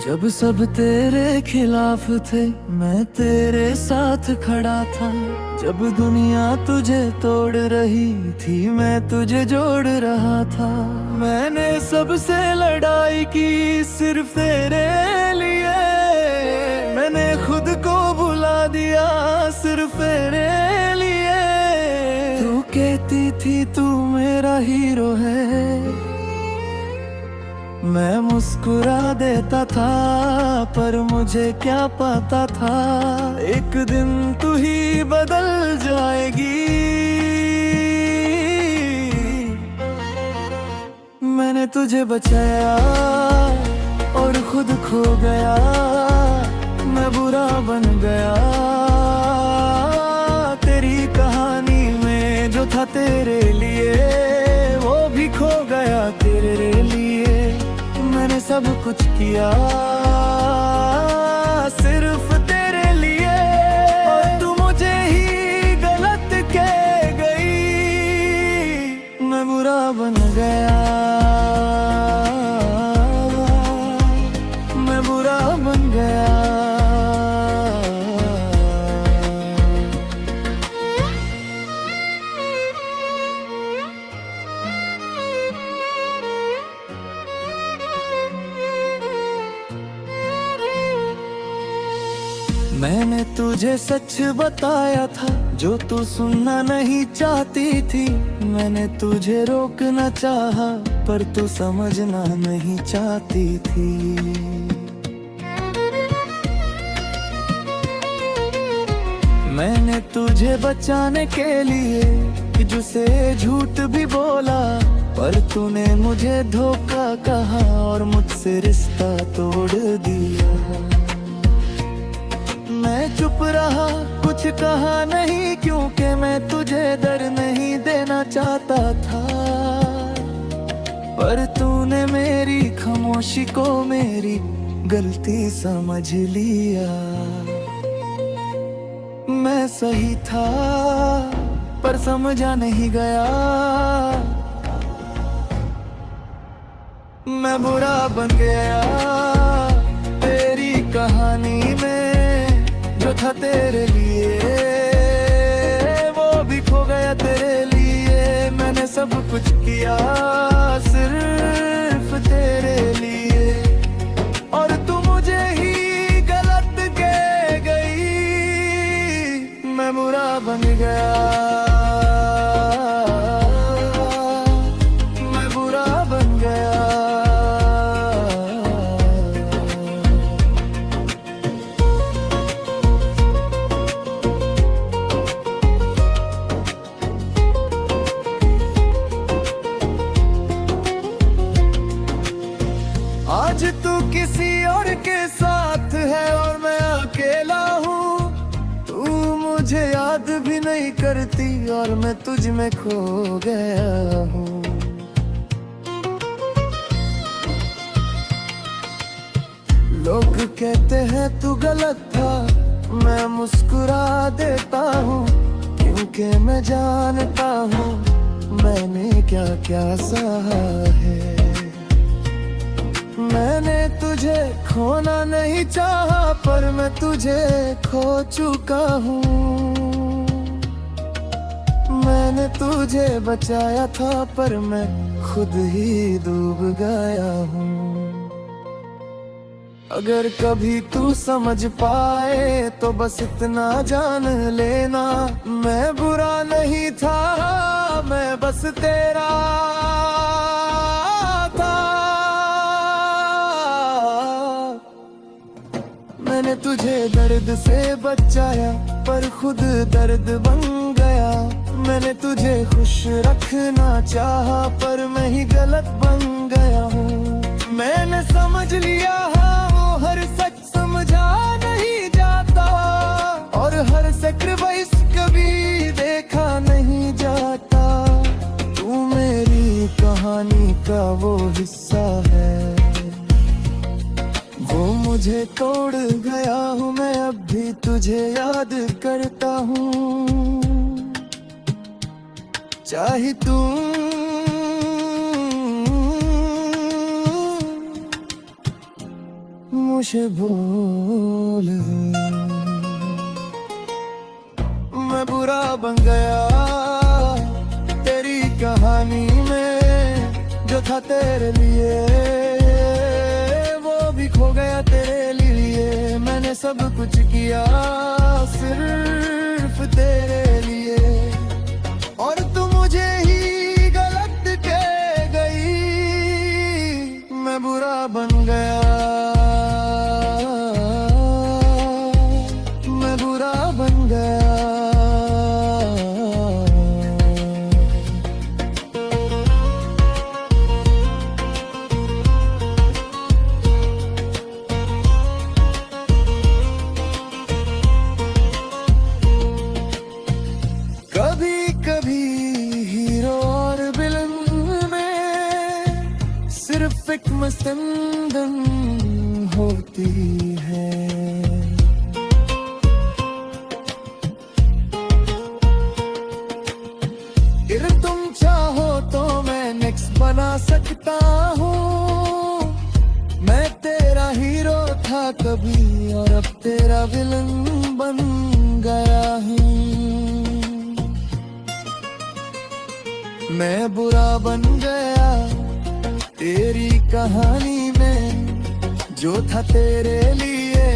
जब सब तेरे खिलाफ थे मैं तेरे साथ खड़ा था। जब दुनिया तुझे तोड़ रही थी मैं तुझे जोड़ रहा था। मैंने सबसे लड़ाई की सिर्फ तेरे लिए। मैंने खुद को भुला दिया सिर्फ तेरे लिए। तू कहती थी तू मेरा हीरो है, मैं मुस्कुरा देता था, पर मुझे क्या पता था एक दिन तू ही बदल जाएगी। मैंने तुझे बचाया और खुद खो गया। मैं बुरा बन गया, तेरी कहानी में जो था तेरे लिए वो भी खो गया तेरे लिए। मैंने सब कुछ किया सिर्फ तेरे लिए, और तू मुझे ही गलत कह गई। मैं बुरा बन गया, मैं बुरा बन गया। मैंने तुझे सच बताया था जो तू सुनना नहीं चाहती थी। मैंने तुझे रोकना चाहा पर तू समझना नहीं चाहती थी। मैंने तुझे बचाने के लिए तुझसे झूठ भी बोला, पर तूने मुझे धोखा कहा और मुझसे रिश्ता तोड़ दिया। मैं चुप रहा, कुछ कहा नहीं, क्योंकि मैं तुझे डर नहीं देना चाहता था। पर तूने मेरी खामोशी को मेरी गलती समझ लिया। मैं सही था पर समझा नहीं गया। मैं बुरा बन गया तेरी कहानी में जो था तेरे लिए वो भी खो गया तेरे लिए। मैंने सब कुछ किया सिर्फ तेरे लिए, और तू मुझे ही गलत कह गई। मैं बुरा बन गया, मैं बुरा बन गया। आज तू किसी और के साथ है और मैं अकेला हूँ। तू मुझे याद भी नहीं करती और मैं तुझ में खो गया हूँ। लोग कहते हैं तू गलत था, मैं मुस्कुरा देता हूँ, क्योंकि मैं जानता हूँ मैंने क्या क्या सहा है। मैंने तुझे खोना नहीं चाहा पर मैं तुझे खो चुका हूँ। मैंने तुझे बचाया था पर मैं खुद ही डूब गया हूँ। अगर कभी तू समझ पाए तो बस इतना जान लेना, मैं बुरा नहीं था, मैं बस तेरा मैंने तुझे दर्द से बचाया पर खुद दर्द बन गया। मैंने तुझे खुश रखना चाहा पर मैं ही गलत बन गया हूँ। मैंने समझ लिया वो हर सच समझा नहीं जाता, और हर सैक्रिफाइस कभी देखा नहीं जाता। तू मेरी कहानी का वो हिस्सा है, वो मुझे तोड़ गया हूँ। मैं अब भी तुझे याद करता हूँ, चाहे तू मुझे भूल गई। मैं बुरा बन गया तेरी कहानी में, जो था तेरे लिए वो भी खो गया तेरे लिए। मैंने सब कुछ किया सिर्फ तेरे लिए, और तू मुझे ही गलत कह गई। मैं बुरा बन गया, मैं बुरा बन गया। कभी कभी हीरो और विलन में सिर्फ एक मसंदन होती है। अगर तुम चाहो तो मैं नेक्स्ट बना सकता हूँ। मैं तेरा हीरो था कभी और अब तेरा विलन बन गया हूँ। मैं बुरा बन गया तेरी कहानी में, जो था तेरे लिए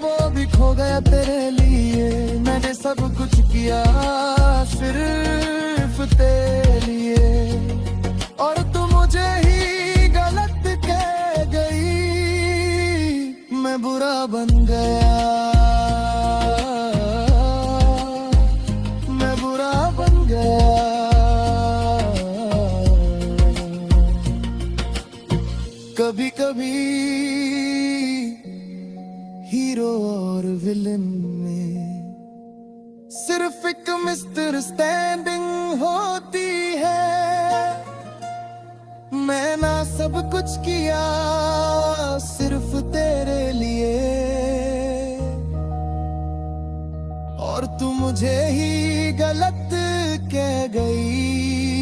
वो भी खो गया तेरे लिए। मैंने सब कुछ किया सिर्फ तेरे लिए, और तू मुझे ही गलत कह गई। मैं बुरा बन गया, मैं बुरा बन गया। कभी कभी हीरो और विलन में सिर्फ एक मिसअंडरस्टैंडिंग होती है। मैं ना सब कुछ किया सिर्फ तेरे लिए, और तू मुझे ही गलत कह गई।